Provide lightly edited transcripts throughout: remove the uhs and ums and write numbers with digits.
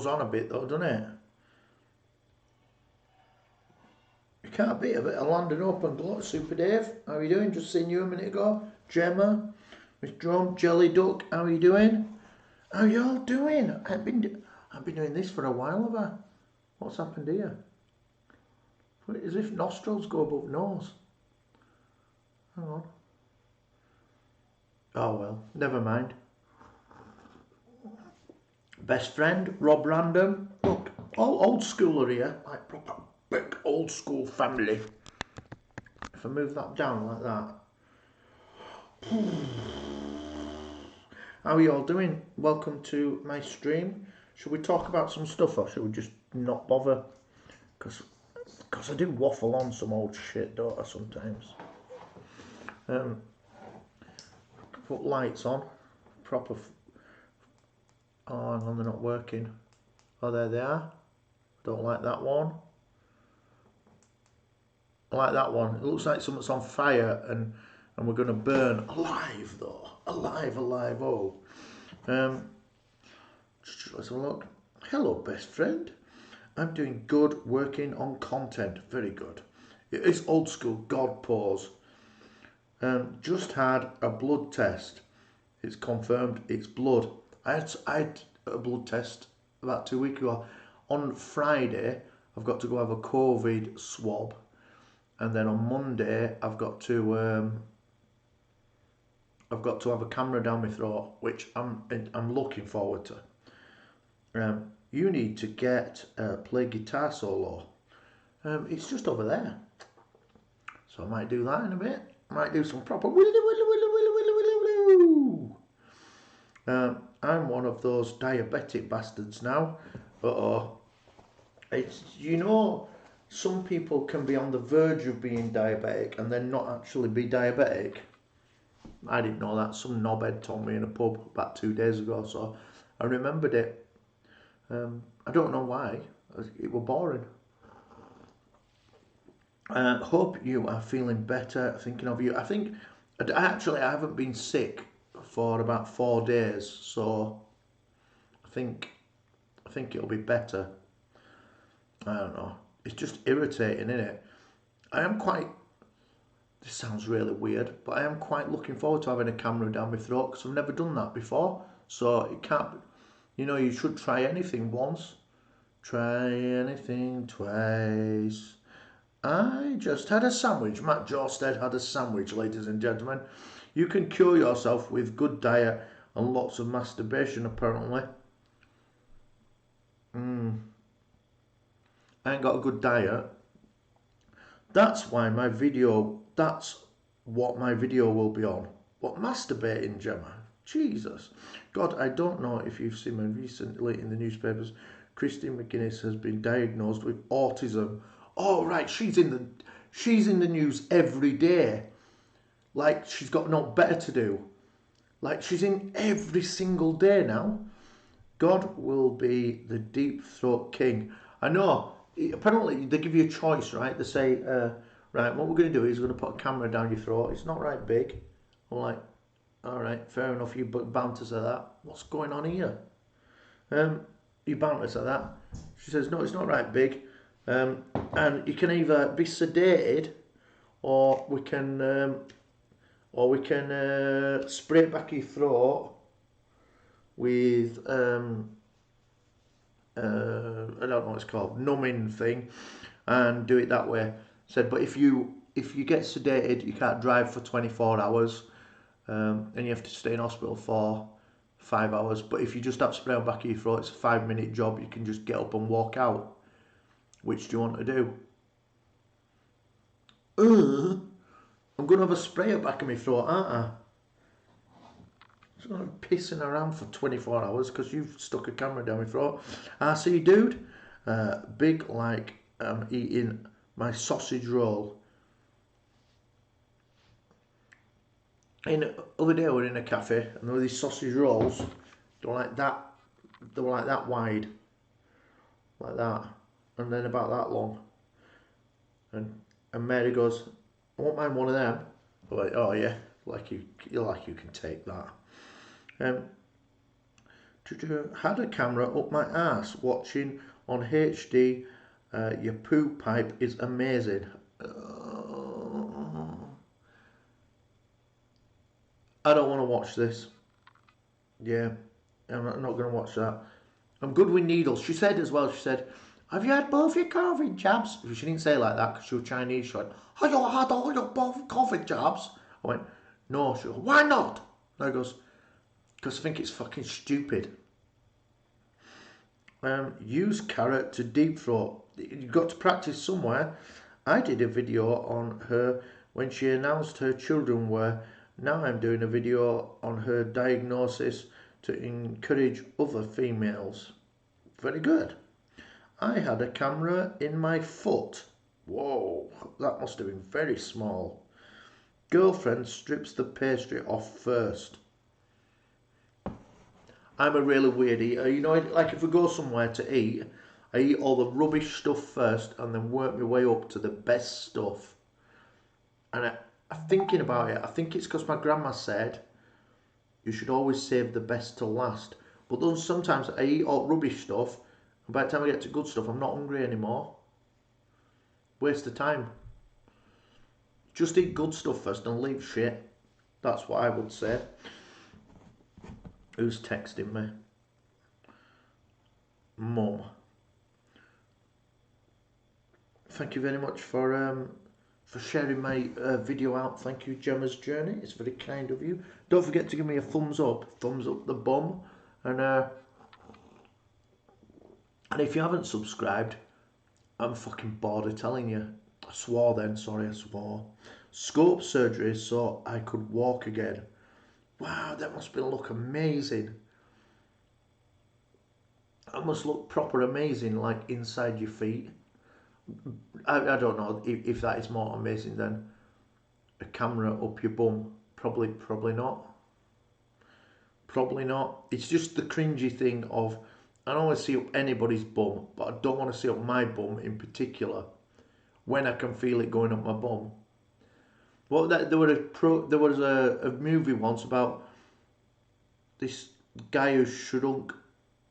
goes on a bit though, doesn't it? You can't beat a bit of London Open glow. Super Dave, how are you doing? Just seen you a minute ago. Gemma, Miss Drum, Jelly Duck, how are you doing? How are you all doing? I've been doing this for a while, have I? What's happened here? As if nostrils go above nose. Hang on. Oh well, never mind. Best friend, Rob Random. Look, all old schooler here, like proper big old school family. If I move that down like that. How are you all doing? Welcome to my stream. Should we talk about some stuff or should we just not bother? Because I do waffle on some old shit, don't I, sometimes. Put lights on. Proper. Oh, hang on, they're not working. Oh, there they are. Don't like that one. I like that one. It looks like something's on fire and we're going to burn alive, though. Alive, oh. Let's have a look. Hello, best friend. I'm doing good, working on content. Very good. It is old school, God pause. Just had a blood test. It's confirmed it's blood. I had a blood test about 2 weeks ago. On Friday, I've got to go have a COVID swab. And then on Monday, I've got to have a camera down my throat, which I'm looking forward to. You need to play guitar solo. It's just over there, so I might do that in a bit. I might do some proper I'm one of those diabetic bastards now. It's, you know, some people can be on the verge of being diabetic and then not actually be diabetic. I didn't know that. Some knobhead told me in a pub about 2 days ago, so I remembered it. I don't know why. It was boring. Hope you are feeling better. Thinking of you. I haven't been sick for about 4 days, so I think it'll be better. I don't know. It's just irritating, isn't it? This sounds really weird, but I am quite looking forward to having a camera down my throat because I've never done that before. So it can't, you should try anything once. Try anything twice. I just had a sandwich. Matt Jorstead had a sandwich, ladies and gentlemen. You can cure yourself with good diet and lots of masturbation, apparently. I ain't got a good diet. That's what my video will be on. What, masturbating, Gemma? Jesus. God, I don't know if you've seen me recently in the newspapers. Christine McGuinness has been diagnosed with autism. Oh, right, she's in the news every day. Like, she's got no better to do. Like, she's in every single day now. God will be the deep throat king. I know. Apparently, they give you a choice, right? They say, right, what we're going to do is we're going to put a camera down your throat. It's not right big. I'm like, all right, fair enough. You bound to say that. What's going on here? You bound to say that. She says, no, it's not right big. And you can either be sedated, or we can spray it back your throat with I don't know what it's called, numbing thing, and do it that way. Said, but if you get sedated, you can't drive for 24 hours, and you have to stay in hospital for 5 hours. But if you just have spray on the back of your throat, it's a 5-minute job. You can just get up and walk out. Which do you want to do? I'm going to have a spray at the back of my throat, aren't I? I'm pissing around for 24 hours because you've stuck a camera down my throat. I see, dude. Big like I'm eating my sausage roll. The other day we were in a cafe and there were these sausage rolls. They were like that. They were like that wide, like that, and then about that long. And Mary goes, "I won't mind one of them." I'm like, "Oh yeah, you can take that." Had a camera up my ass watching on HD. Your poo pipe is amazing. I don't want to watch this. Yeah, I'm not going to watch that. I'm good with needles. She said as well, she said, have you had both your COVID jabs? She didn't say it like that because she was Chinese. She went, have you had all your both COVID jabs? I went, no. She goes, why not? And I goes, because I think it's fucking stupid. Use carrot to deep throat. You've got to practice somewhere. I did a video on her when she announced her children were. Now I'm doing a video on her diagnosis to encourage other females. Very good. I had a camera in my foot. Whoa, that must have been very small. Girlfriend strips the pastry off first. I'm a really weird eater. You know, like if we go somewhere to eat, I eat all the rubbish stuff first and then work my way up to the best stuff. And I'm thinking about it. I think it's because my grandma said you should always save the best till last. But then sometimes I eat all rubbish stuff, and by the time I get to good stuff, I'm not hungry anymore. Waste of time. Just eat good stuff first and leave shit. That's what I would say. Who's texting me? Mum. Thank you very much for sharing my video out. Thank you, Gemma's Journey. It's very kind of you. Don't forget to give me a thumbs up the bum, and if you haven't subscribed, I'm fucking bored of telling you. I swore then. Sorry, I swore. Scope surgery so I could walk again. Wow, that must look amazing. That must look proper amazing, like inside your feet. I don't know if that is more amazing than a camera up your bum. Probably not. Probably not. It's just the cringy thing of, I don't want to see up anybody's bum, but I don't want to see up my bum in particular when I can feel it going up my bum. Well, there was a movie once about this guy who shrunk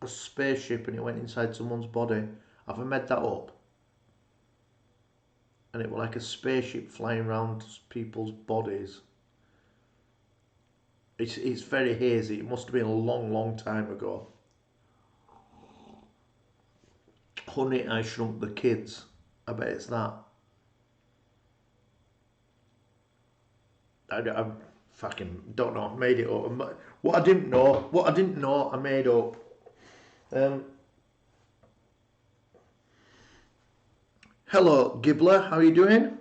a spaceship and it went inside someone's body. Have I made that up? And it was like a spaceship flying around people's bodies. It's very hazy. It must have been a long time ago. Honey, I Shrunk the Kids. I bet it's that. I fucking don't know. I made it up. What I didn't know, I made up. Hello, Gibbler. How are you doing?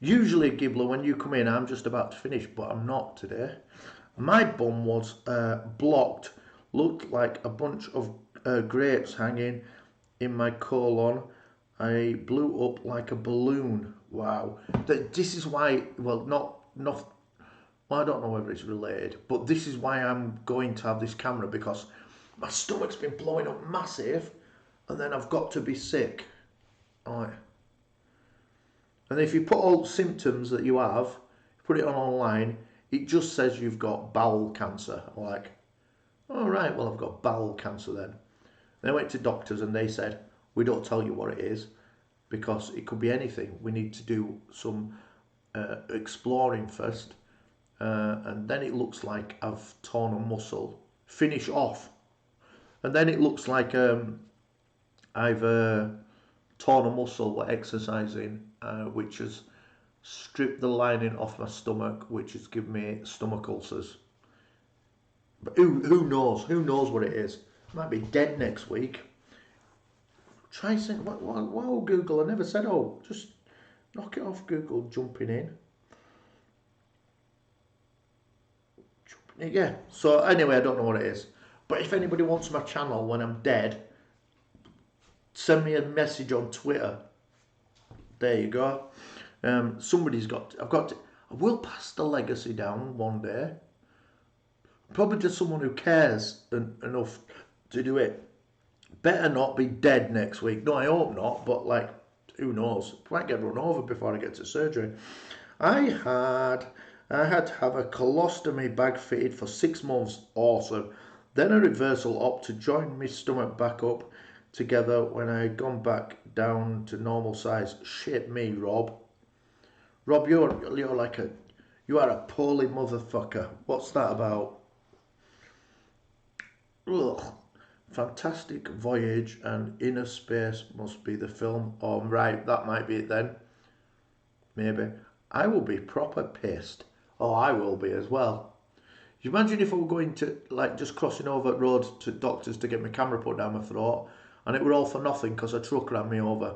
Usually, Gibbler, when you come in, I'm just about to finish, but I'm not today. My bum was blocked. Looked like a bunch of grapes hanging in my colon. I blew up like a balloon. Wow. This is why, well, well, I don't know whether it's related, but this is why I'm going to have this camera, because my stomach's been blowing up massive and then I've got to be sick. Alright. And if you put all symptoms that you have, put it on online, it just says you've got bowel cancer. I'm like, all right, well, I've got bowel cancer then. Then I went to doctors and they said, we don't tell you what it is because it could be anything. We need to do some exploring first. And then it looks like I've torn a muscle. Finish off. And then it looks like I've torn a muscle while exercising, which has stripped the lining off my stomach, which has given me stomach ulcers. But who knows? Who knows what it is? Might be dead next week. Try saying, whoa, Google, I never said, oh, just knock it off, Google, jumping in. Yeah, so anyway, I don't know what it is. But if anybody wants my channel when I'm dead, send me a message on Twitter. There you go. I will pass the legacy down one day. Probably to someone who cares enough to do it. Better not be dead next week. No, I hope not, but like, who knows? I might get run over before I get to surgery. I had to have a colostomy bag fitted for 6 months. Awesome. Then a reversal op to join my stomach back up together when I had gone back down to normal size. Shit me, Rob. Rob, you're like a... You are a poorly motherfucker. What's that about? Ugh. Fantastic Voyage and Inner Space must be the film. Oh, right, that might be it then. Maybe. I will be proper pissed. Oh, I will be as well. You imagine if I were going to, like, just crossing over roads to doctors to get my camera put down my throat, and it were all for nothing because a truck ran me over.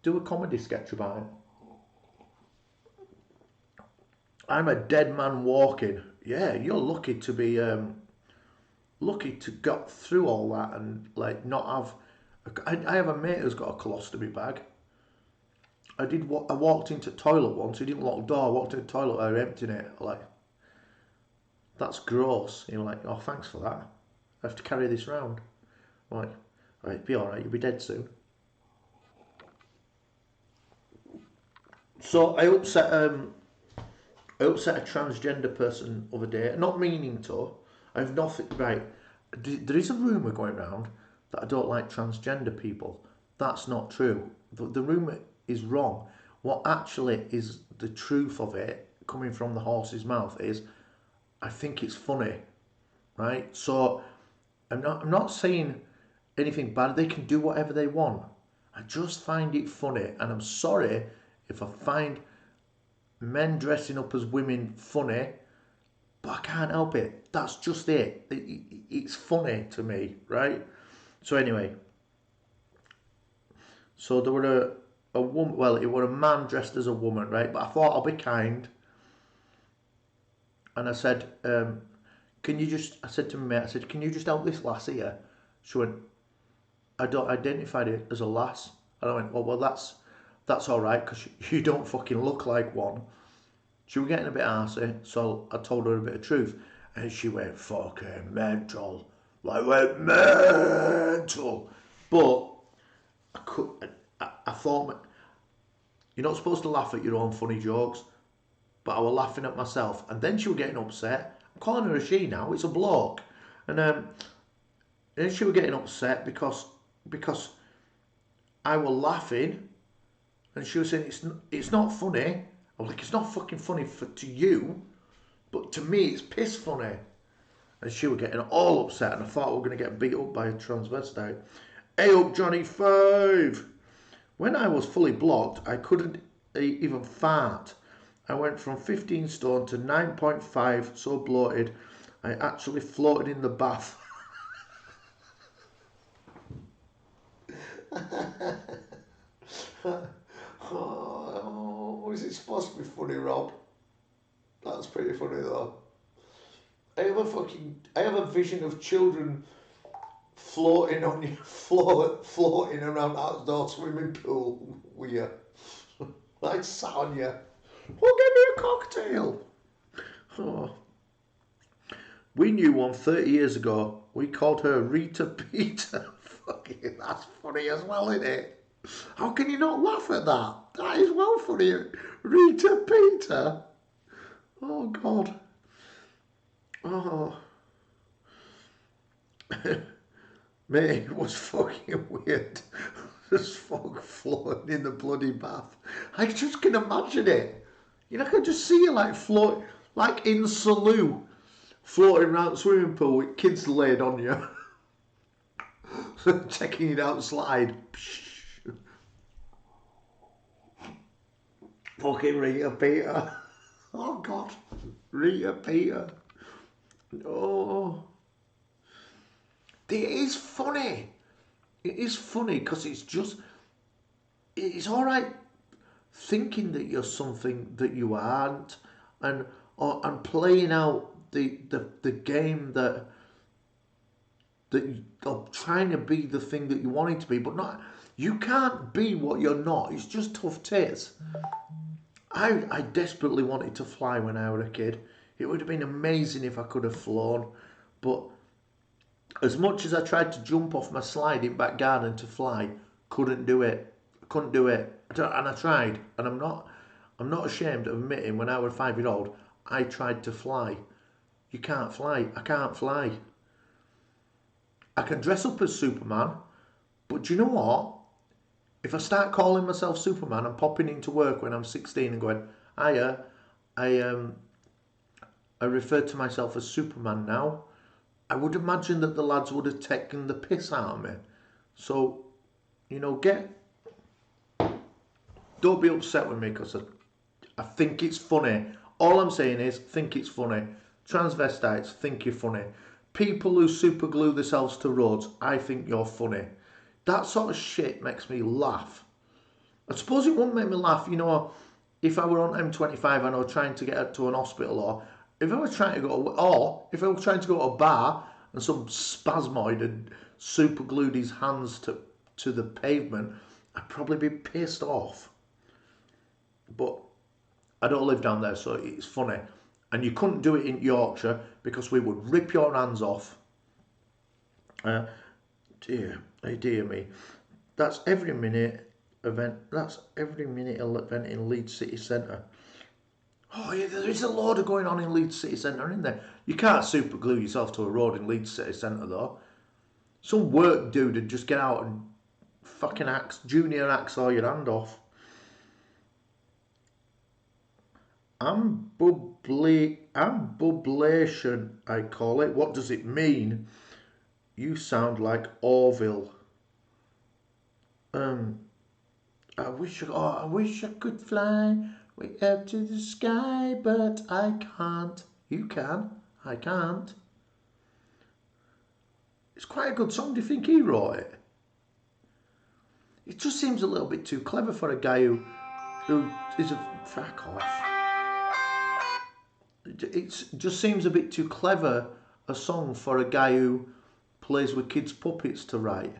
Do a comedy sketch about it. I'm a dead man walking. Yeah, you're lucky to be lucky to got through all that and like not have. I have a mate who's got a colostomy bag. I walked into the toilet once. He didn't lock the door. I walked into the toilet. I was emptying it. Like, that's gross. You're like, oh, thanks for that. I have to carry this round. I'm like, right, be all right. You'll be dead soon. So I upset a transgender person the other day, not meaning to. I have nothing. Right, there is a rumour going around that I don't like transgender people. That's not true. The rumour is wrong. What actually is the truth of it, coming from the horse's mouth, is I think it's funny, right? So I'm not saying anything bad. They can do whatever they want. I just find it funny, and I'm sorry if I find men dressing up as women funny, but I can't help it. That's just it. It's funny to me, right? So anyway, so there were a woman, well, it were a man dressed as a woman, right? But I thought I'll be kind, and I said, can you just, I said to my mate, I said, can you just help this lass here? She went, I don't identify it as a lass. And I went, well, that's all right, because you don't fucking look like one. She was getting a bit arsey, so I told her a bit of truth. And she went fucking mental. Like, went mental. But I thought, you're not supposed to laugh at your own funny jokes. But I was laughing at myself. And then she was getting upset. I'm calling her a she now, it's a bloke. And then she was getting upset because I was laughing. And she was saying, it's not funny. I was like, it's not fucking funny to you, but to me it's piss funny. And she was getting all upset, and I thought we were going to get beat up by a transvestite. Hey up, Johnny 5! When I was fully blocked, I couldn't even fart. I went from 15 stone to 9.5, so bloated, I actually floated in the bath. Oh, is it supposed to be funny, Rob? That's pretty funny though. I have a vision of children floating on you, floating around outdoor swimming pool with you, like sat on you. Well, give me a cocktail. Oh. We knew one 30 years ago. We called her Rita Peter. Fucking, that's funny as well, isn't it? How can you not laugh at that? That is well funny. Rita Peter. Oh, God. Oh. Mate, it was fucking weird. This fog floating in the bloody bath. I just can imagine it. You know, I can just see you like float, like in Salou, floating around the swimming pool with kids laid on you. Checking it out slide. Fucking Rita Peter. Oh, God. Rita Peter. Oh. It is funny. It is funny because it's all right thinking that you're something that you aren't, and playing out the game that of trying to be the thing that you want it to be, but not. You can't be what you're not. It's just tough tits. I desperately wanted to fly when I was a kid. It would have been amazing if I could have flown, but as much as I tried to jump off my slide in back garden to fly, couldn't do it. And I tried, and I'm not ashamed of admitting when I was a 5-year-old, I tried to fly. You can't fly. I can't fly. I can dress up as Superman, but do you know what? If I start calling myself Superman and popping into work when I'm 16 and going, hiya, I refer to myself as Superman now, I would imagine that the lads would have taken the piss out of me. So, you know, don't be upset with me because I think it's funny. All I'm saying is, think it's funny. Transvestites, think you're funny. People who super glue themselves to roads, I think you're funny. That sort of shit makes me laugh. I suppose it wouldn't make me laugh, you know, if I were on M25 and I was trying to get to an hospital, or if I was trying to if I was trying to go to a bar and some spasmoid had super glued his hands to the pavement, I'd probably be pissed off. But I don't live down there, so it's funny. And you couldn't do it in Yorkshire because we would rip your hands off. Dear me. That's every minute event. That's every minute event in Leeds City Centre. Oh yeah, there is a load of going on in Leeds City Centre, isn't there? You can't super glue yourself to a road in Leeds City Centre though. Some work dude would just get out and fucking junior hacksaw your hand off. Ambublation, I call it. What does it mean? You sound like Orville. I wish I could fly way up to the sky, but I can't. You can. I can't. It's quite a good song. Do you think he wrote it? It just seems a little bit too clever for a guy who is a fuck off. It just seems a bit too clever a song for a guy who plays with kids' puppets to write.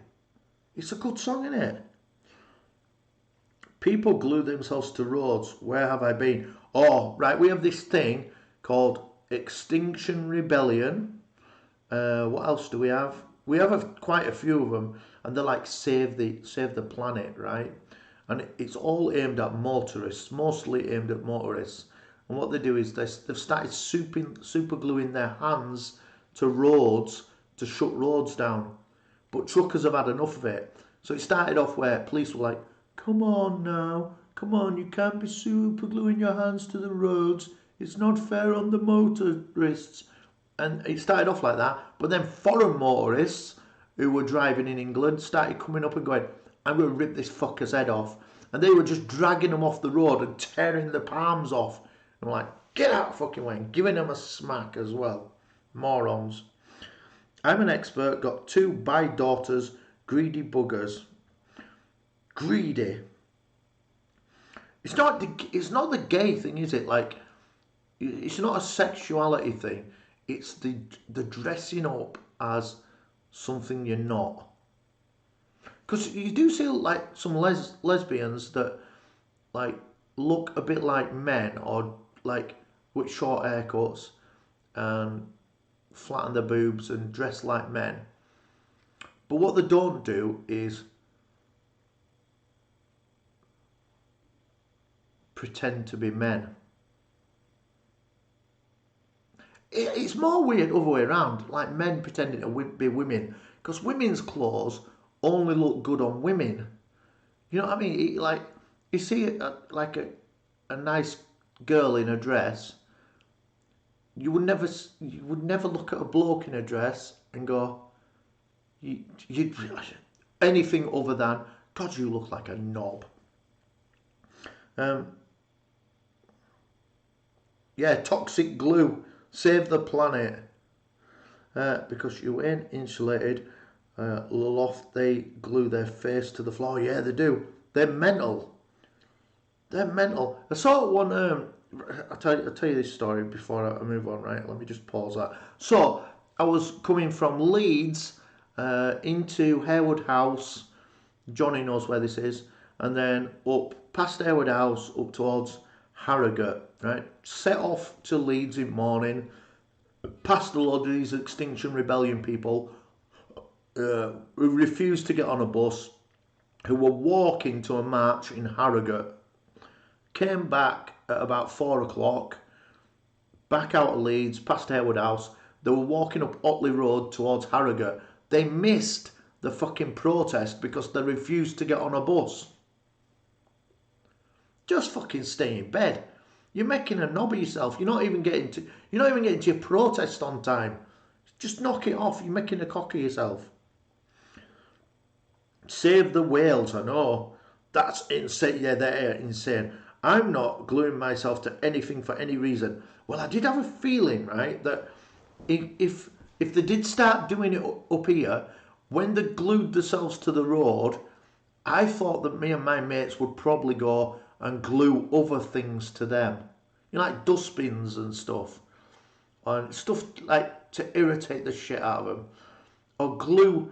It's a good song, isn't it? People glue themselves to roads. Where have I been? Oh, right, we have this thing called Extinction Rebellion. What else do we have? We have quite a few of them, and they're like save the planet, right? And it's all aimed at motorists, mostly aimed at motorists. And what they do is they've started super gluing their hands to roads to shut roads down. But truckers have had enough of it. So it started off where police were like, come on now, come on, you can't be super gluing your hands to the roads. It's not fair on the motorists. And it started off like that. But then foreign motorists who were driving in England started coming up and going, I'm going to rip this fucker's head off. And they were just dragging them off the road and tearing the palms off. And I'm like, get out fucking way, and giving them a smack as well. Morons. I'm an expert, got 2 bi daughters, greedy buggers. Greedy. It's not the gay thing, is it? Like, it's not a sexuality thing. It's the dressing up as something you're not. Because you do see like some lesbians that like look a bit like men, or like with short haircuts and flatten their boobs and dress like men. But what they don't do is pretend to be men. It's more weird other way around, like men pretending to be women, because women's clothes only look good on women. You know what I mean? Like, you see like a nice girl in a dress, you would never look at a bloke in a dress and go, you'd anything other than, God, you look like a knob. Yeah, toxic glue. Save the planet. Because you ain't insulated. Loft, they glue their face to the floor. Yeah, they do. They're mental. They're mental. I saw one. I'll tell you this story before I move on. Right, let me just pause that. So I was coming from Leeds into Harewood House. Johnny knows where this is, and then up past Harewood House up towards Harrogate. Right, set off to Leeds in morning. Past a lot of these Extinction Rebellion people who refused to get on a bus, who were walking to a march in Harrogate. Came back at about 4 o'clock, back out of Leeds, past Harewood House. They were walking up Otley Road towards Harrogate. They missed the fucking protest because they refused to get on a bus. Just fucking stay in bed. You're making a knob of yourself. You're not even getting to your protest on time. Just knock it off. You're making a cock of yourself. Save the whales, I know. That's insane. Yeah, they're insane. I'm not gluing myself to anything for any reason. Well, I did have a feeling, right, that if they did start doing it up here, when they glued themselves to the road, I thought that me and my mates would probably go and glue other things to them. You know, like dustbins and stuff. And stuff like to irritate the shit out of them. Or glue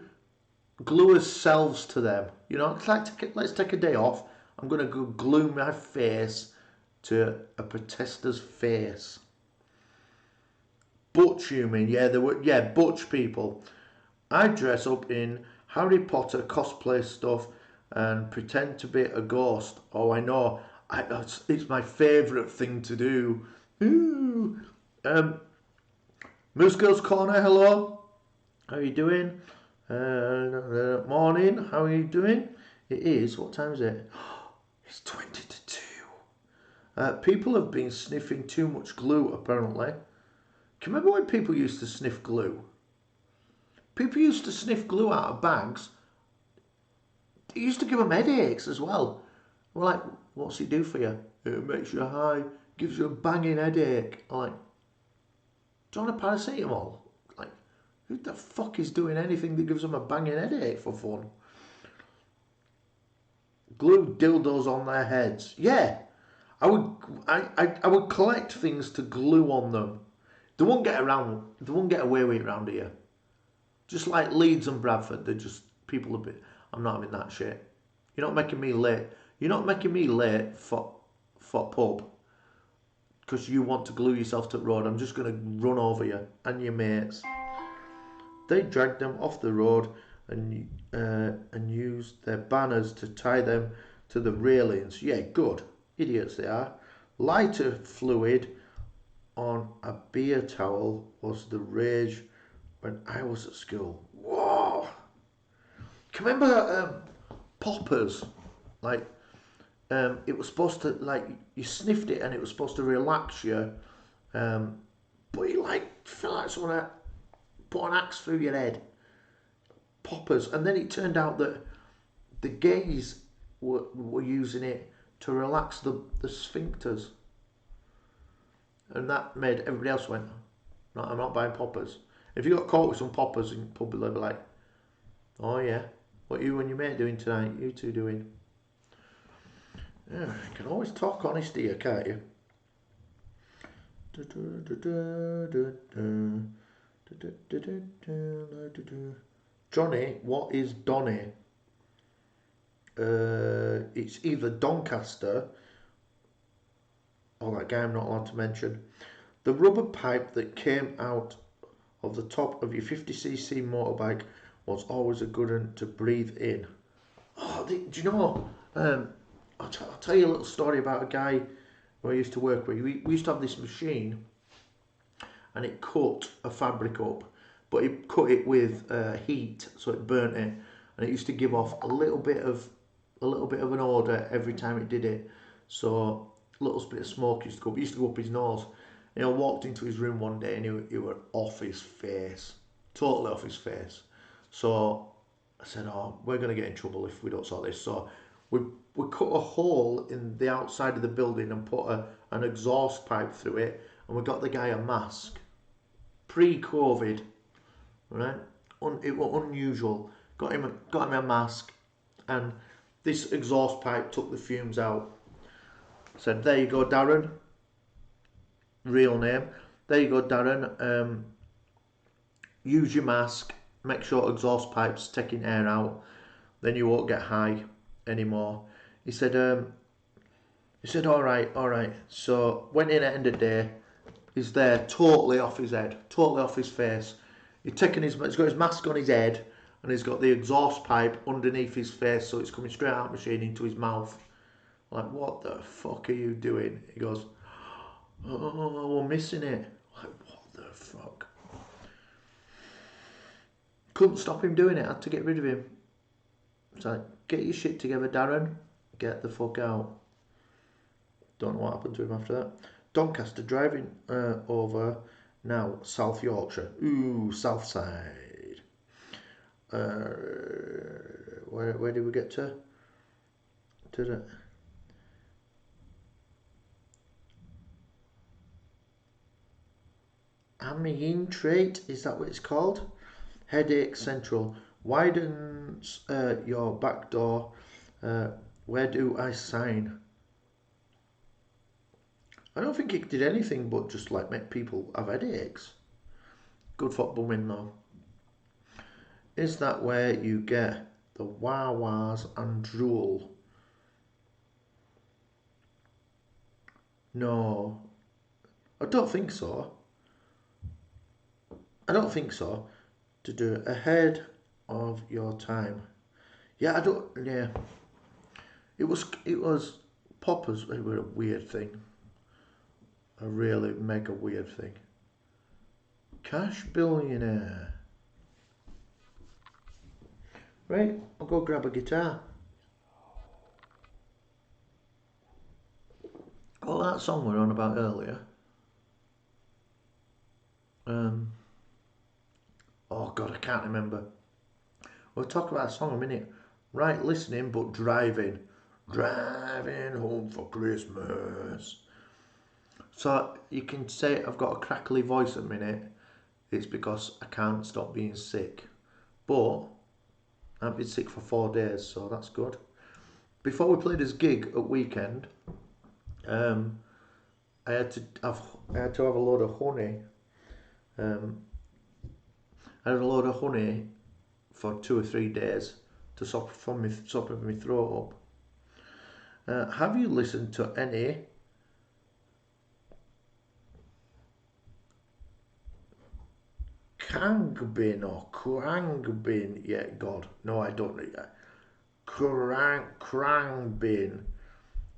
ourselves to them. You know, it's like, let's take a day off. I'm going to go glue my face to a protester's face. Butch, you mean? Yeah, butch people. I dress up in Harry Potter cosplay stuff and pretend to be a ghost. Oh, I know. It's my favourite thing to do. Ooh. Moose Girls Corner, hello. How are you doing? Morning, how are you doing? It is, what time is it? It's 20 to 2. People have been sniffing too much glue, apparently. Can you remember when people used to sniff glue? People used to sniff glue out of bags. It used to give them headaches as well. We're like, what's it do for you? It makes you high, gives you a banging headache. I'm like, do you want a paracetamol? Like, who the fuck is doing anything that gives them a banging headache for fun? Glue dildos on their heads. Yeah, I would collect things to glue on them. They won't get away with it around here. Just like Leeds and Bradford, they're just people a bit. I'm not having that shit. You're not making me late. You're not making me late for pub because you want to glue yourself to the road. I'm just going to run over you and your mates. They dragged them off the road and used their banners to tie them to the railings. Yeah, good. Idiots they are. Lighter fluid on a beer towel was the rage when I was at school. Whoa! Can you remember poppers? Like, it was supposed to, like, you sniffed it and it was supposed to relax you, but you felt like someone had put an axe through your head. Poppers. And then it turned out that the gays were using it to relax the sphincters. And that made everybody else went, no, I'm not buying poppers. If you got caught with some poppers in public, they'd be like, oh yeah, what you and your mate doing tonight? You two doing? Yeah, you can always talk honesty here, can't you? Johnny, what is Donny? It's either Doncaster or that guy I'm not allowed to mention. The rubber pipe that came out of the top of your 50cc motorbike was always a good one to breathe in. Oh, do you know? I'll tell you a little story about a guy who I used to work with. We used to have this machine, and it cut a fabric up, but it cut it with heat, so it burnt it, and it used to give off a little bit of an odour every time it did it. So a little bit of smoke used to go up. It used to go up his nose. And I walked into his room one day, and he were off his face, totally off his face. So I said, "Oh, we're going to get in trouble if we don't sort this." So we cut a hole in the outside of the building and put an exhaust pipe through it, and we got the guy a mask. Pre-COVID, right? It was unusual. Got him a mask, and this exhaust pipe took the fumes out. Said, "There you go, Darren." Real name. "There you go, Darren. Use your mask. Make sure exhaust pipe's taking air out. Then you won't get high anymore." He said, all right. So went in at the end of the day. He's there, totally off his head, totally off his face. He's got his mask on his head, and he's got the exhaust pipe underneath his face, so it's coming straight out of the machine into his mouth. Like, what the fuck are you doing? He goes, Oh, we're missing it. Like, what the fuck? Couldn't stop him doing it. Had to get rid of him. It's like, get your shit together, Darren. Get the fuck out. Don't know what happened to him after that. Doncaster driving over now South Yorkshire. Ooh, South side. Where did we get to? Did it? Amiens trait, is that what it's called? Headache Central. Widens your back door. Where do I sign? I don't think it did anything but just like make people have headaches. Good for bumming though. Is that where you get the wah-wahs and drool? No, I don't think so. I don't think so. To do it ahead of your time. Yeah, I don't. Yeah, it was poppers. It was a weird thing. A really mega weird thing. Cash billionaire. Right, I'll go grab a guitar. Oh, that song we were on about earlier. Oh God, I can't remember. We'll talk about a song in a minute. Right, listening but driving. Driving home for Christmas. So you can say I've got a crackly voice at the minute. It's because I can't stop being sick. But I've been sick for 4 days, so that's good. Before we played this gig at weekend, I had to have a load of honey. I had a load of honey for 2 or 3 days to stop my throat up. Have you listened to any Kangbin or Krangbin yet? God, no, I don't know yet. Krangbin,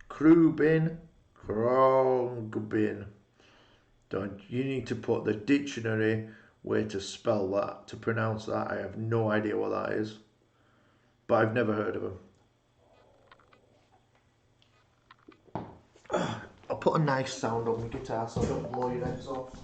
Krubin, Krangbin. Don't you need to put the dictionary way to spell that, to pronounce that? I have no idea what that is, but I've never heard of them. I'll put a nice sound on my guitar so I don't blow your heads off.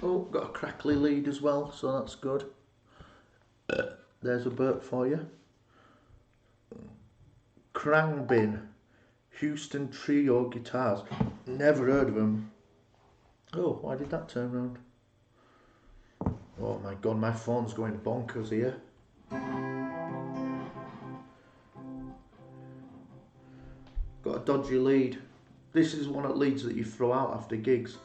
Oh, got a crackly lead as well, so that's good. There's a burp for you. Krangbin, Houston Trio Guitars. Never heard of them. Oh, why did that turn around? Oh my God, my phone's going bonkers here. Got a dodgy lead. This is one of the leads that you throw out after gigs.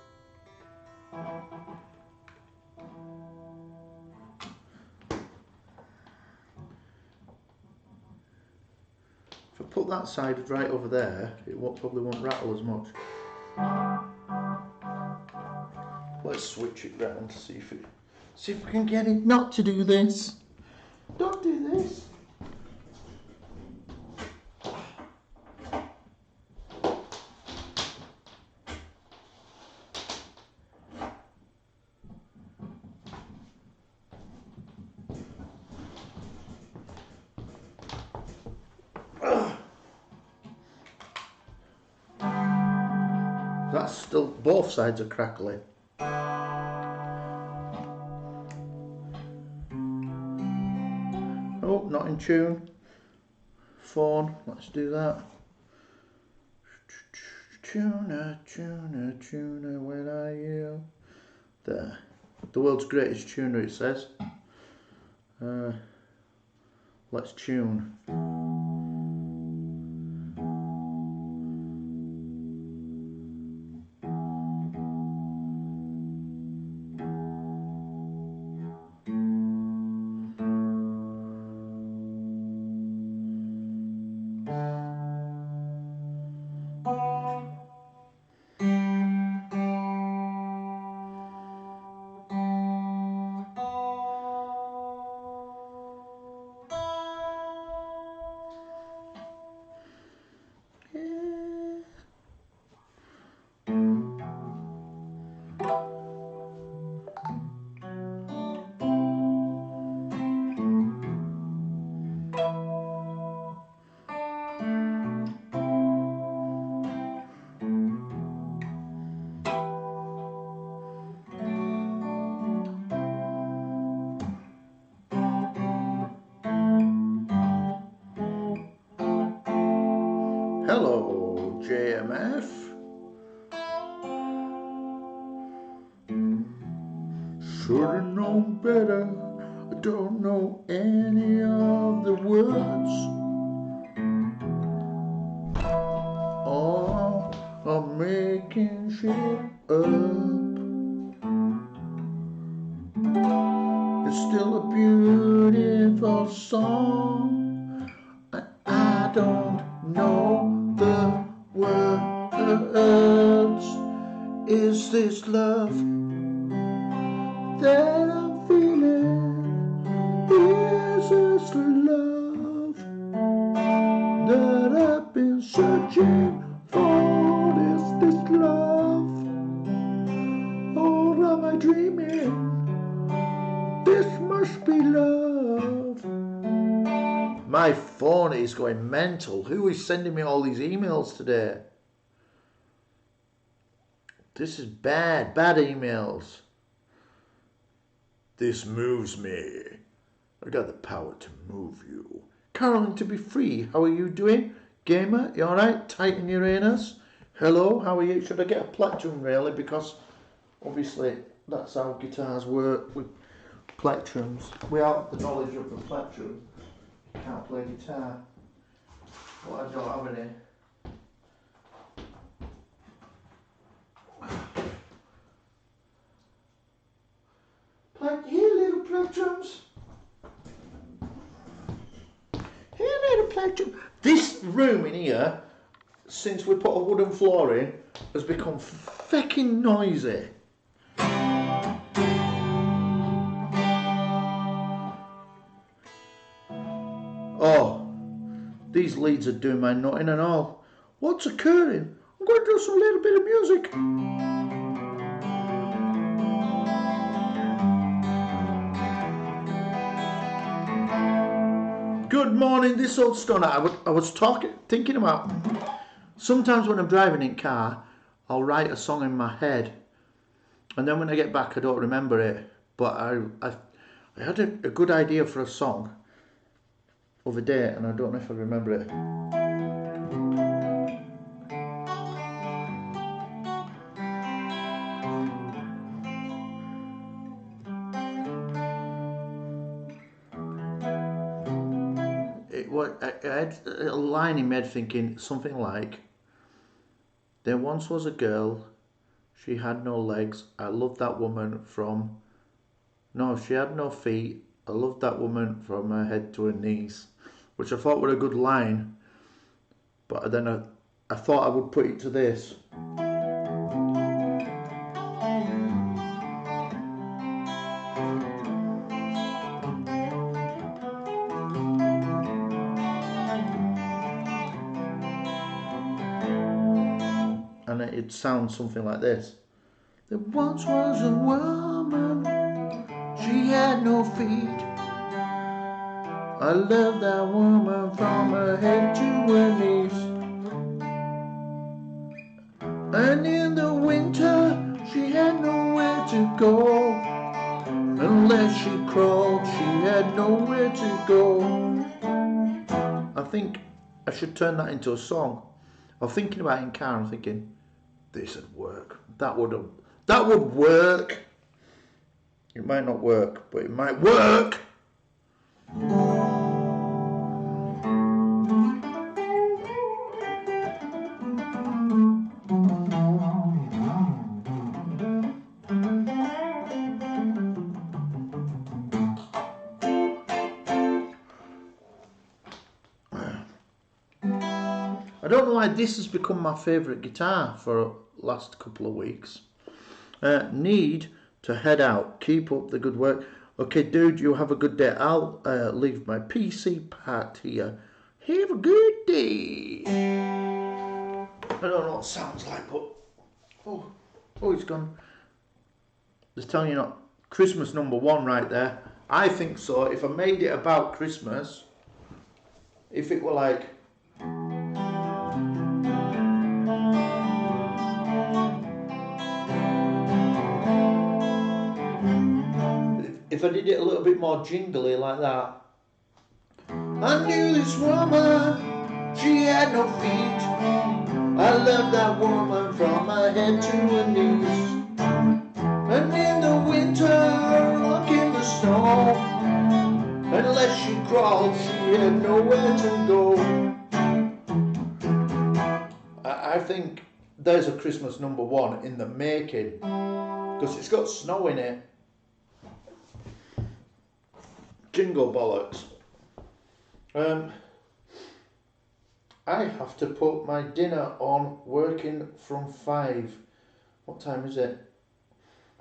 If I put that side right over there, it probably won't rattle as much. Let's switch it round to see if we can get it not to do this. Don't do this. That's still, both sides are crackly. Oh, not in tune. Phone, let's do that. Tuner, tuner, tuner, where are you? There. The world's greatest tuner, it says. Let's tune. Hello, JMF. Should've known better. I don't know any of the words. Oh, I'm making shit up. It's still a beautiful song. I don't know the words. Is this love that I'm feeling? Is this love that I've been searching for? Is this love? Or am I dreaming? This must be love. My phone is going mental. Who is sending me all these emails today? This is bad emails. This moves me. I got the power to move you. Caroline to be free. How are you doing? Gamer, you alright? Titan Uranus. Hello, how are you? Should I get a plectrum really? Because obviously that's how guitars work with plectrums. Without the knowledge of the plectrum, you can't play guitar. But I don't have any. Here, little plectrums. Here, little plectrum. This room in here, since we put a wooden floor in, has become fucking noisy. Oh, these leads are doing my nutting and all. What's occurring? I'm going to do some little bit of music. Good morning, this old stunner. I was thinking about, sometimes when I'm driving in car, I'll write a song in my head, and then when I get back, I don't remember it. But I had a good idea for a song other day, and I don't know if I remember it. I had a line in my head thinking something like, there once was a girl, she had no legs, I loved that woman from... No, she had no feet, I loved that woman from her head to her knees. Which I thought were a good line, but then I thought I would put it to this. And it sounds something like this. There once was a woman, she had no feet. I love that woman from her head to her knees. And in the winter, she had nowhere to go. Unless she crawled, she had nowhere to go. I think I should turn that into a song. I'm thinking about it in car, I'm thinking, this would work. That would work. It might not work, but it might work. I don't know why this has become my favourite guitar for the last couple of weeks. Need to head out. Keep up the good work. Okay, dude, you have a good day. I'll leave my PC part here. Have a good day. I don't know what it sounds like, but... Oh, it's gone. Just telling you not. Christmas #1 right there. I think so. If I made it about Christmas, if it were like... If I did it a little bit more jingly like that. I knew this woman, She had no feet. I love that woman from her head to her knees. And in the winter, look in the snow, unless she crawled, she had nowhere to go. I think there's a Christmas #1 in the making, because it's got snow in it. Jingle bollocks. I have to put my dinner on working from 5. What time is it?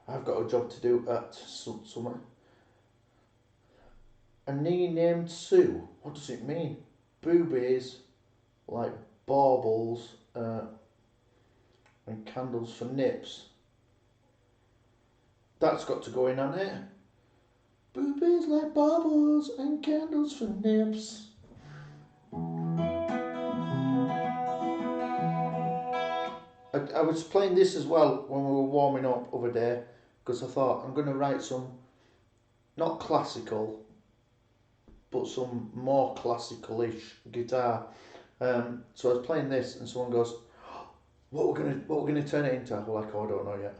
I've got a job to do at somewhere. A knee named Sue. What does it mean? Boobies, like baubles, and candles for nips. That's got to go in on it. Boobies like baubles and candles for nips. I was playing this as well when we were warming up over there, because I thought I'm going to write some, not classical, but some more classical-ish guitar. So I was playing this, and someone goes, "What we're gonna turn it into?" I'm like, "Oh, I don't know yet."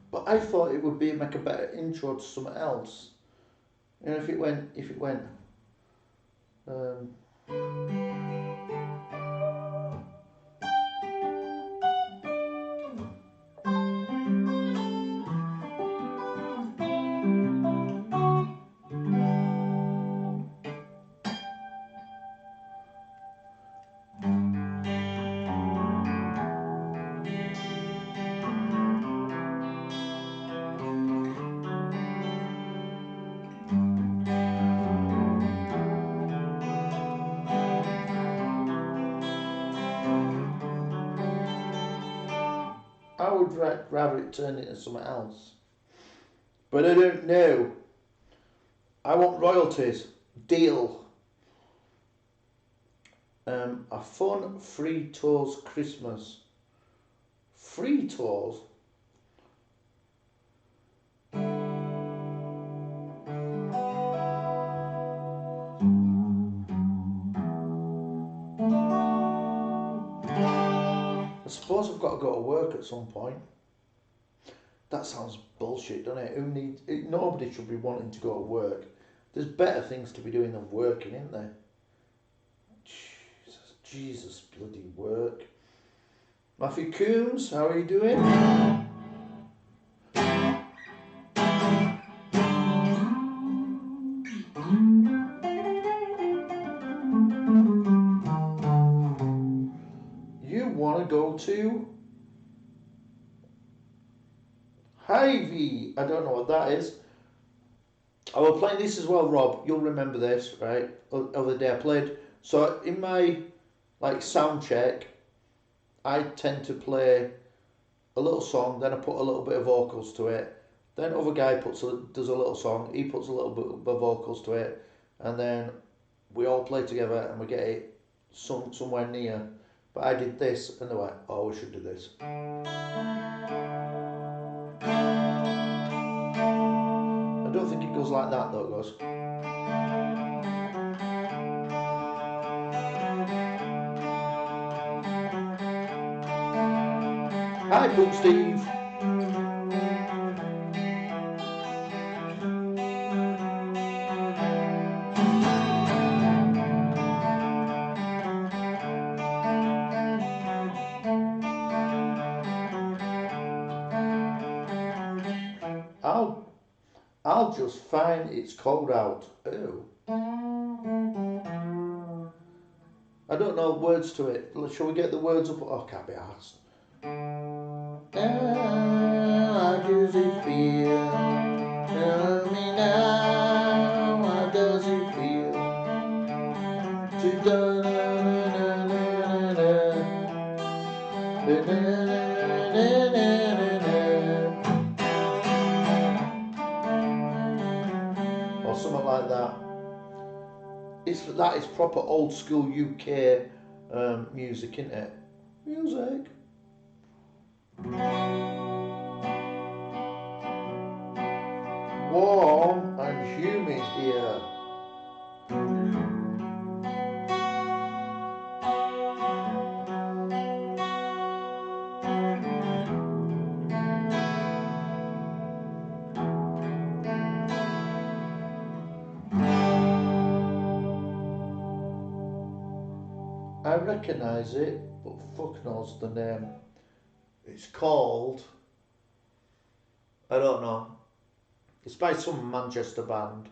But I thought it would be make a better intro to something else. You know, if it went. I would rather it turn into something else. But I don't know. I want royalties. Deal. A fun free tours Christmas. Free tours? I suppose I've got to go to work at some point. That sounds bullshit, doesn't it? Nobody should be wanting to go to work. There's better things to be doing than working, isn't there? Jesus bloody work. Matthew Coombs, how are you doing? You want to go to Hy-Vee? I don't know what that is. I was playing this as well, Rob. You'll remember this, right? Other day I played. So in my sound check, I tend to play a little song, then I put a little bit of vocals to it. Then other guy does a little song, he puts a little bit of vocals to it, and then we all play together and we get it somewhere near. But I did this and they went, "Oh, we should do this." I don't think it goes like that though, it goes. Hi, Poop Steve. I'll just find it's cold out. Oh. I don't know words to it. Shall we get the words up? Oh, can't be asked. How does it feel? Tell me now, how does it feel to that is proper old school UK music, isn't it? Music. Warm and humid here. I recognise it, but fuck knows the name. It's called, I don't know. It's by some Manchester band.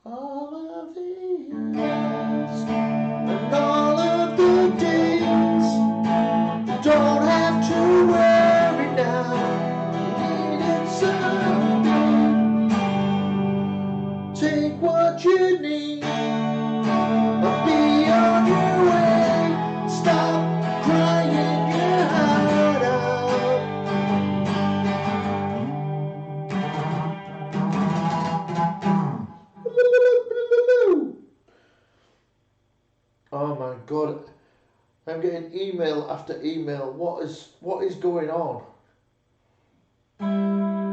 All of the years and all of the days, you don't have to worry now. You needed something. Take what you need and be on your way. Stop crying your heart out. Oh my god, I'm getting email after email. What is going on?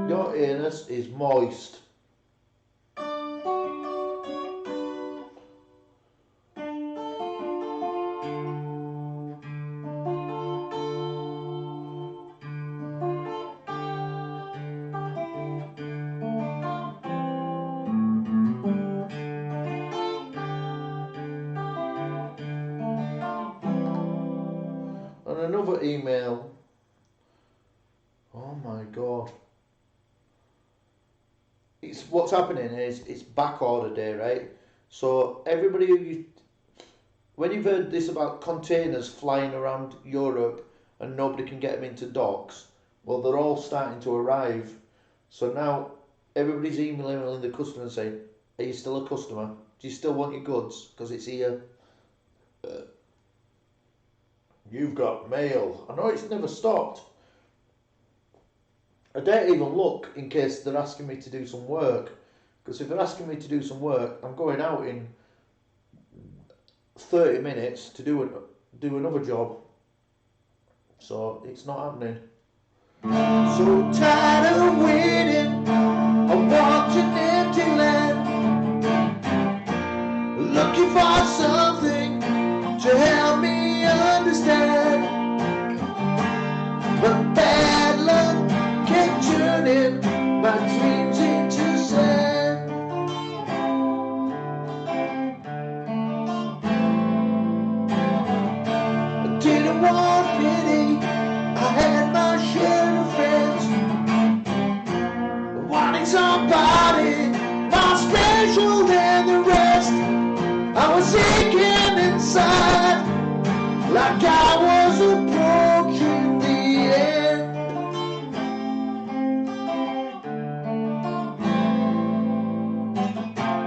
Your anus is moist. And another email. Oh my god. It's what's happening is it's back order day, right? So everybody when you've heard this about containers flying around Europe and nobody can get them into docks, well they're all starting to arrive. So now everybody's emailing the customer and saying, are you still a customer? Do you still want your goods? Because it's here. You've got mail. I know it's never stopped. I don't even look in case they're asking me to do some work. Because if they're asking me to do some work, I'm going out in 30 minutes to do another job. So it's not happening. So tired of waiting, I walked an empty land, looking for something to help me understand. But bad luck kept turning my dreams into sand. I didn't want pity, I had my share of friends, wanting somebody more special than the rest. I was aching inside, like I was approaching the end.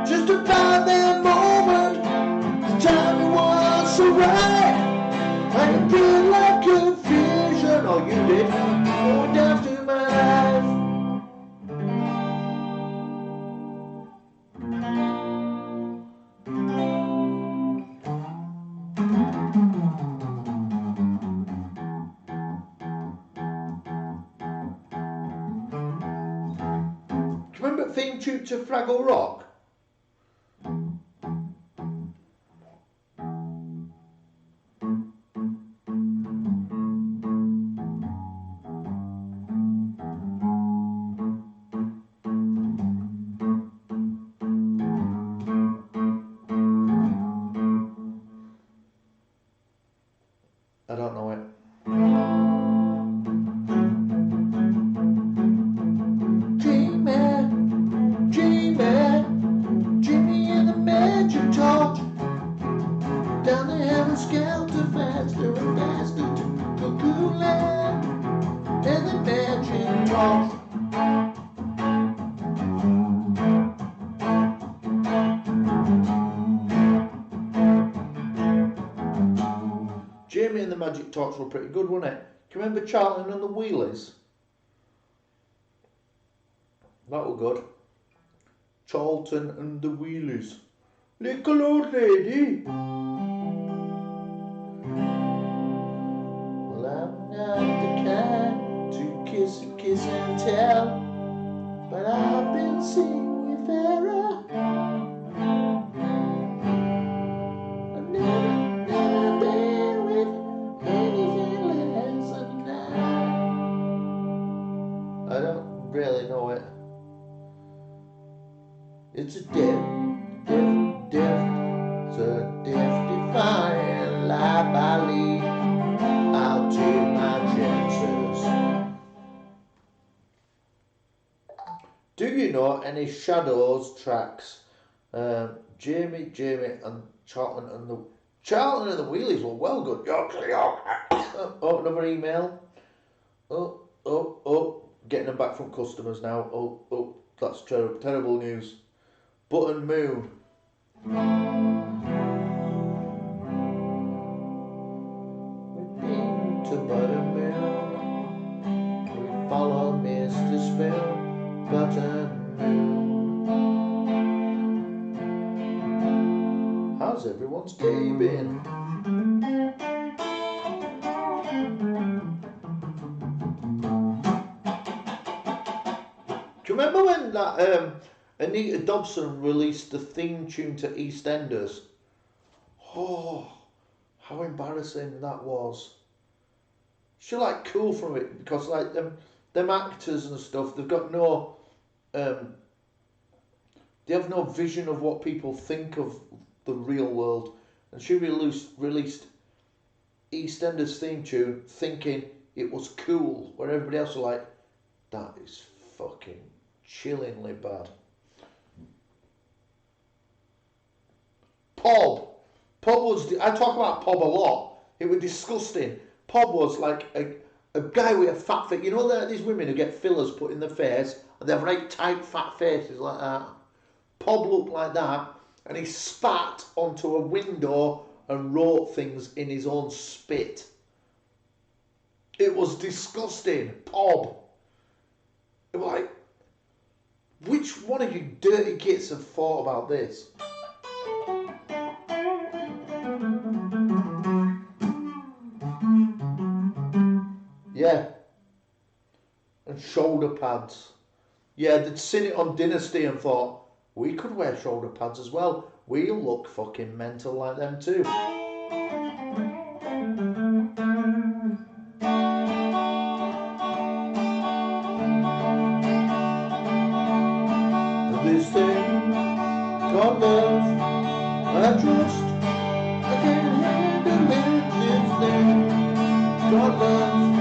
Just about that moment, the timing was so right. I appeared like a vision, oh you did, going down through my life. Remember the theme tune to Fraggle Rock? I don't know it. Jimmy and the magic torch, down the heaven skelter faster and faster to the cool land and the magic torch. Jimmy and the magic torch were pretty good, wasn't it? Do you remember Charlton and the Wheelies? That was good. Charlton and the Wheelies. Little old lady. Well, I'm not the kind to kiss and tell, but I've been seen with Farrah. I've never been with anything less than that. I don't really know it. It's a it's a death-defying life I lead. I'll take my chances. Do you know any Shadows tracks? Jamie and Charlton and the Wheelies were well good. Oh, another email. Oh, getting them back from customers now. Oh, that's terrible news. Button Moon. We've been to Button Moon. We follow Mr. Spoon. Button Moon. How's everyone's day been? Do you remember when that Anita Dobson released the theme tune to EastEnders? Oh, how embarrassing that was. She like cool from it because like them actors and stuff, they've got no they have no vision of what people think of the real world. And she released EastEnders theme tune thinking it was cool, where everybody else was like, that is fucking chillingly bad. Pob was, I talk about Pob a lot. It was disgusting. Pob was like a guy with a fat face. You know these women who get fillers put in their face and they have right tight fat faces like that. Pob looked like that, and he spat onto a window and wrote things in his own spit. It was disgusting. Pob. It was like, which one of you dirty kids have thought about this? Yeah. And shoulder pads. Yeah, they'd seen it on Dynasty and thought, we could wear shoulder pads as well. We'll look fucking mental like them too. This thing called love, I trust, I can't handle it. This thing called love,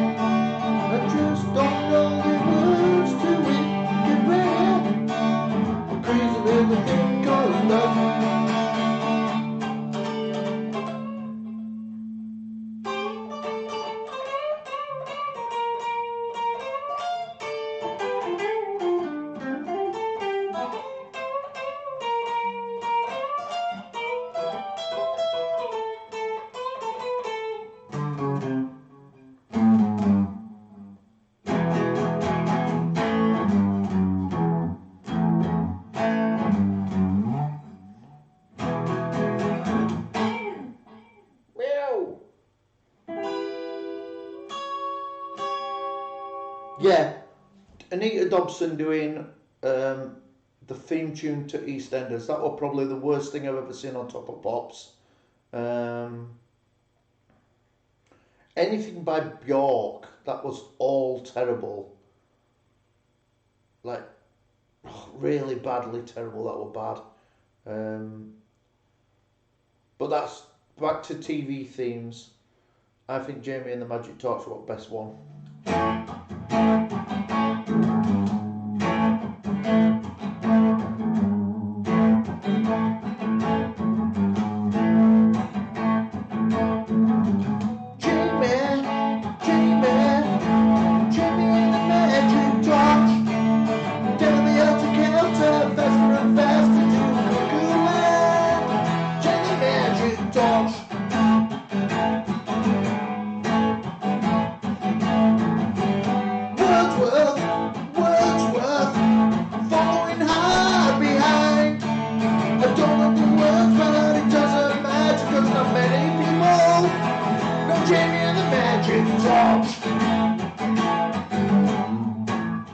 I just don't know the words to it. Get ready, I'm crazy with the thing called love. Yeah, Anita Dobson doing the theme tune to EastEnders. That was probably the worst thing I've ever seen on Top of Pops. Anything by Bjork, that was all terrible. Like, really badly terrible, that was bad. But that's back to TV themes. I think Jamie and the Magic Torch were the best one.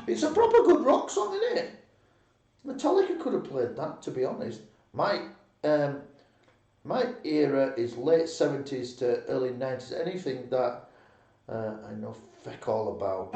It's a proper good rock song, isn't it? Metallica could have played that, to be honest. My era is late 70s to early 90s. Anything that I know feck all about.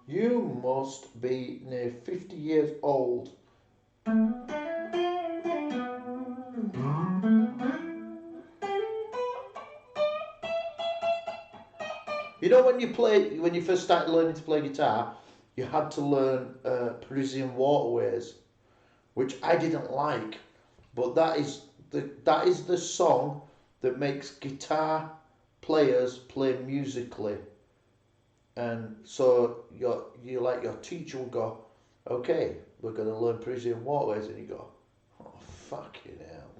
You must be near 50 years old. You know, when you first started learning to play guitar, you had to learn Parisian Waterways, which I didn't like, but that is the song that makes guitar players play musically. And so your teacher will go, okay, we're going to learn Parisian Waterways, and you go, oh fucking hell.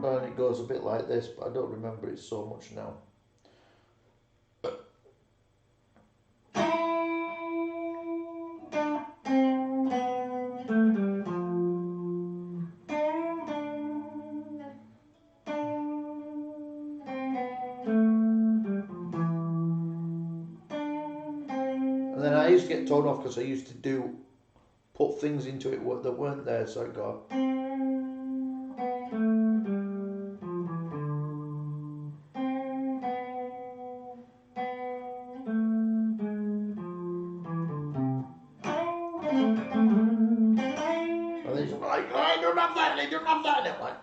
And it goes a bit like this, but I don't remember it so much now. And then I used to get told off because I used to put things into it that weren't there, so I go. They don't have that in it. Like,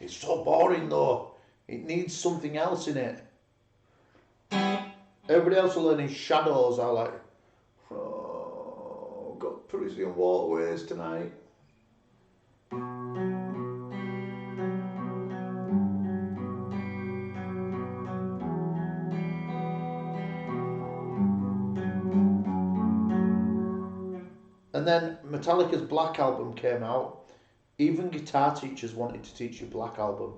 it's so boring though. It needs something else in it. Everybody else are learning Shadows. I like, oh, got Parisian Waterways tonight. And then Metallica's Black Album came out. Even guitar teachers wanted to teach you Black Album.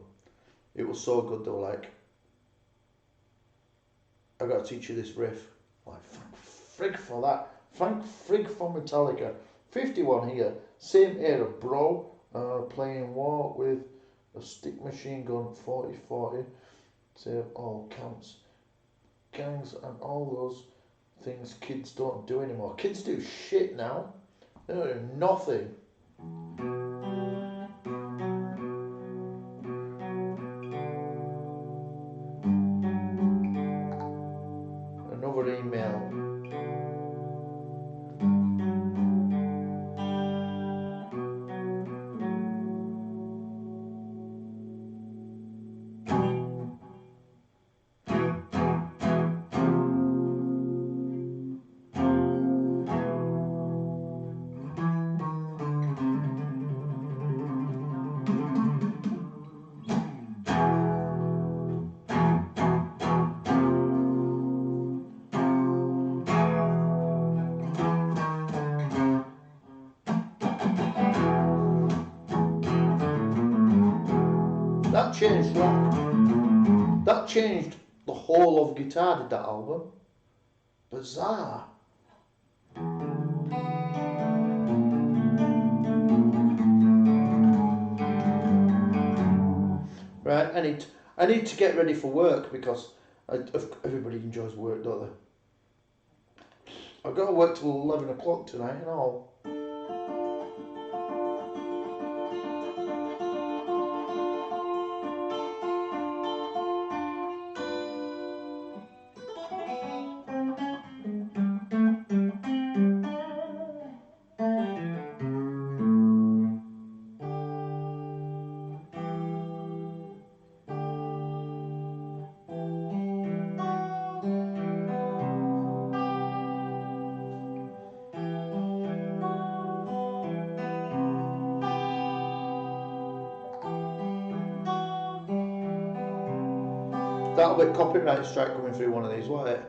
It was so good, they were like, I got to teach you this riff. I'm like, thank frig for that. Thank frig for Metallica. 51 here, same era, bro. Playing War with a stick machine gun, 40-40. Save all counts. Gangs and all those things kids don't do anymore. Kids do shit now. They don't do nothing. Another email. That changed rock. That changed the whole of guitar, did that album. Bizarre. Right, I need to get ready for work because everybody enjoys work, don't they? I've got to work till 11 o'clock tonight and all. That'll be a copyright strike coming through one of these, won't it?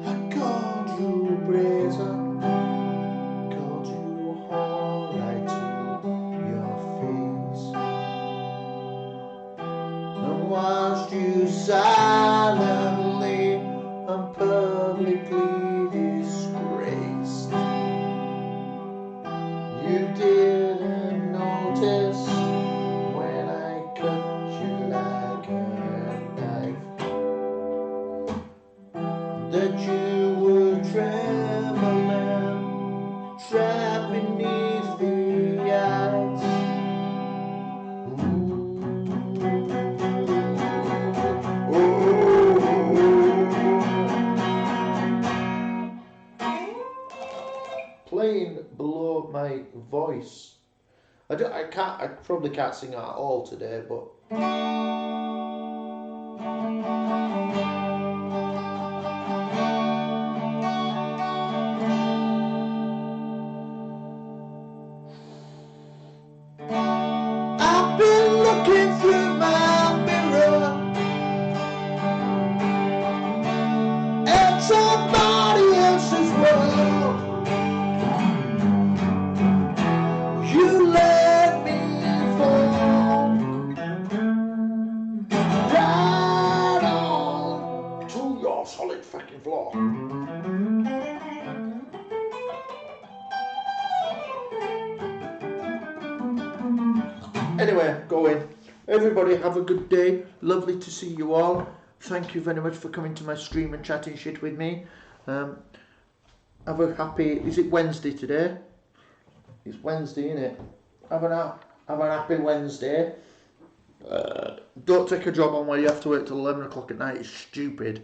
I called you brazen, called you all right to your face, and watched you silently and publicly disgraced. You didn't notice when I cut you like a knife that you were trembling, trapped beneath the ice. Playing below my voice. I probably can't sing at all today, but I've been looking through my mirror at somebody else's world. You let me fall right on to your solid fucking floor. Anyway, going. Everybody have a good day. Lovely to see you all. Thank you very much for coming to my stream and chatting shit with me. Have a happy... Is it Wednesday today? It's Wednesday, innit? Have a happy Wednesday. Don't take a job on where you have to wait till 11 o'clock at night. It's stupid.